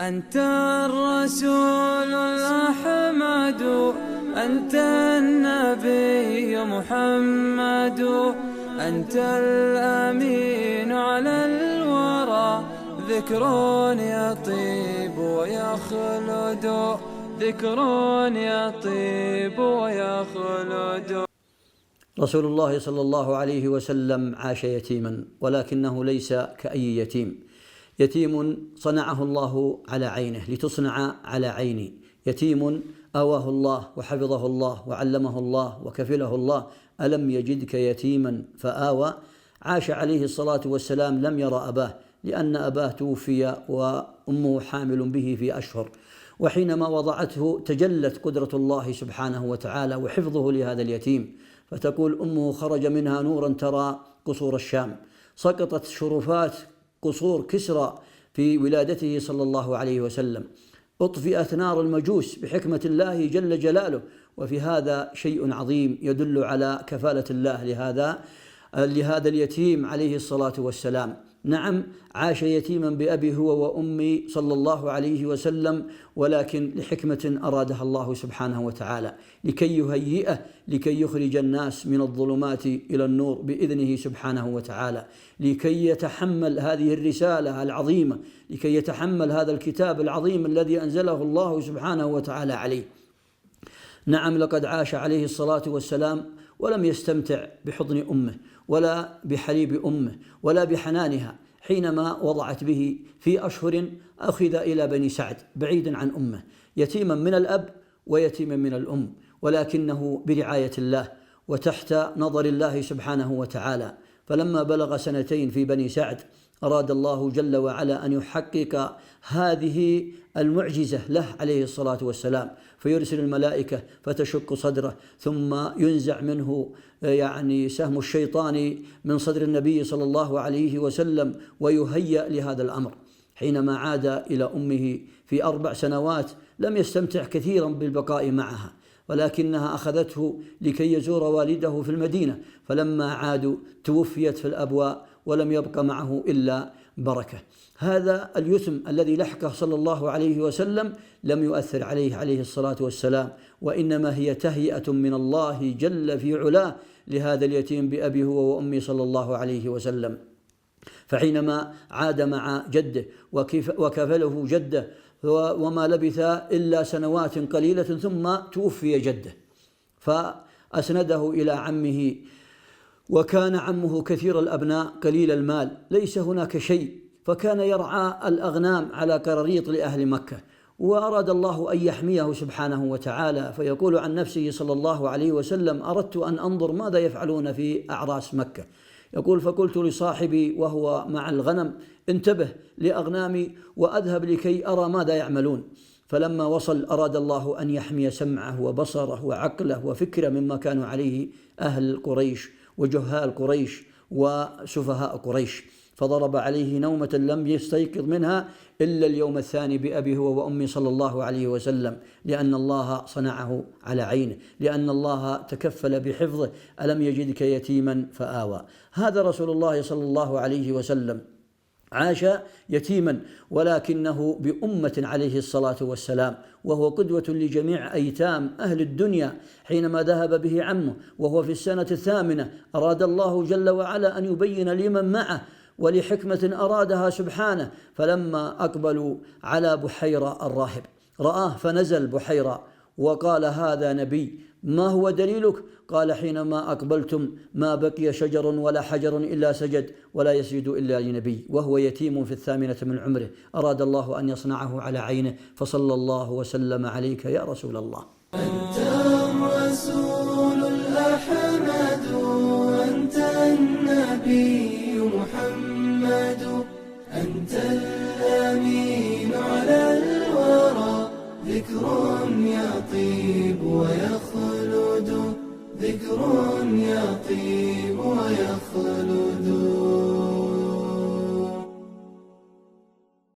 أنت الرسول الأحمد، أنت النبي محمد، أنت الأمين على الورى، ذكر يطيب ويخلد، ذكر يطيب ويخلد. رسول الله صلى الله عليه وسلم عاش يتيما، ولكنه ليس كأي يتيم. يتيم صنعه الله على عينه لتصنع على عيني، يتيم آواه الله وحفظه الله وعلمه الله وكفله الله. ألم يجدك يتيما فآوى. عاش عليه الصلاة والسلام لم يرى أباه، لأن أباه توفي وأمه حامل به في أشهر، وحينما وضعته تجلت قدرة الله سبحانه وتعالى وحفظه لهذا اليتيم، فتقول أمه: خرج منها نورا ترى قصور الشام. سقطت شرفات قصور كسرى في ولادته صلى الله عليه وسلم، أطفئت نار المجوس بحكمة الله جل جلاله. وفي هذا شيء عظيم يدل على كفالة الله لهذا اليتيم عليه الصلاة والسلام. نعم، عاش يتيما بأبي هو وأمي صلى الله عليه وسلم، ولكن لحكمة أرادها الله سبحانه وتعالى، لكي يهيئه، لكي يخرج الناس من الظلمات إلى النور بإذنه سبحانه وتعالى، لكي يتحمل هذه الرسالة العظيمة، لكي يتحمل هذا الكتاب العظيم الذي أنزله الله سبحانه وتعالى عليه. نعم، لقد عاش عليه الصلاة والسلام ولم يستمتع بحضن أمه ولا بحليب أمه ولا بحنانها. حينما وضعت به في أشهر أخذ إلى بني سعد بعيدا عن أمه، يتيما من الأب ويتيما من الأم، ولكنه برعاية الله وتحت نظر الله سبحانه وتعالى. فلما بلغ 2 في بني سعد أراد الله جل وعلا أن يحقق هذه المعجزة له عليه الصلاة والسلام، فيرسل الملائكة فتشق صدره، ثم ينزع منه سهم الشيطان من صدر النبي صلى الله عليه وسلم ويهيأ لهذا الأمر. حينما عاد إلى أمه في 4 سنوات لم يستمتع كثيرا بالبقاء معها، ولكنها أخذته لكي يزور والده في المدينة، فلما عادوا توفيت في الأبواء ولم يبق معه إلا بركة. هذا اليتم الذي لحقه صلى الله عليه وسلم لم يؤثر عليه الصلاة والسلام، وإنما هي تهيئة من الله جل في علاه لهذا اليتيم بأبي هو وأمي صلى الله عليه وسلم. فحينما عاد مع جده وكفله جده، وما لبث إلا سنوات قليلة ثم توفي جده، فأسنده إلى عمه، وكان عمه كثير الأبناء قليل المال، ليس هناك شيء، فكان يرعى الأغنام على قراريط لأهل مكة. وأراد الله أن يحميه سبحانه وتعالى، فيقول عن نفسه صلى الله عليه وسلم: أردت أن أنظر ماذا يفعلون في أعراس مكة. يقول: فقلت لصاحبي وهو مع الغنم: انتبه لأغنامي وأذهب لكي أرى ماذا يعملون. فلما وصل أراد الله أن يحمي سمعه وبصره وعقله وفكره مما كانوا عليه أهل قريش وجهال قريش وسفهاء قريش، فضرب عليه نومة لم يستيقظ منها إلا اليوم الثاني بأبي هو وأمي صلى الله عليه وسلم، لأن الله صنعه على عينه، لأن الله تكفل بحفظه. ألم يجدك يتيما فآوى. هذا رسول الله صلى الله عليه وسلم عاش يتيما، ولكنه بأمة عليه الصلاة والسلام، وهو قدوة لجميع أيتام أهل الدنيا. حينما ذهب به عمه وهو في 8 أراد الله جل وعلا أن يبين لمن معه ولحكمة أرادها سبحانه. فلما أقبلوا على بحيرة الراهب رآه فنزل بحيرة وقال: هذا نبي. ما هو دليلك؟ قال: حينما أقبلتم ما بقي شجر ولا حجر إلا سجد، ولا يسجد إلا لنبي، وهو يتيم في 8 من عمره. أراد الله أن يصنعه على عينه، فصلى الله وسلم عليك يا رسول الله. أنت الرسول الأحمد، أنت النبي محمد، أنت الأمين على الورى، ذكر يطيب ويخلد، ذكر يطيب ويخلد.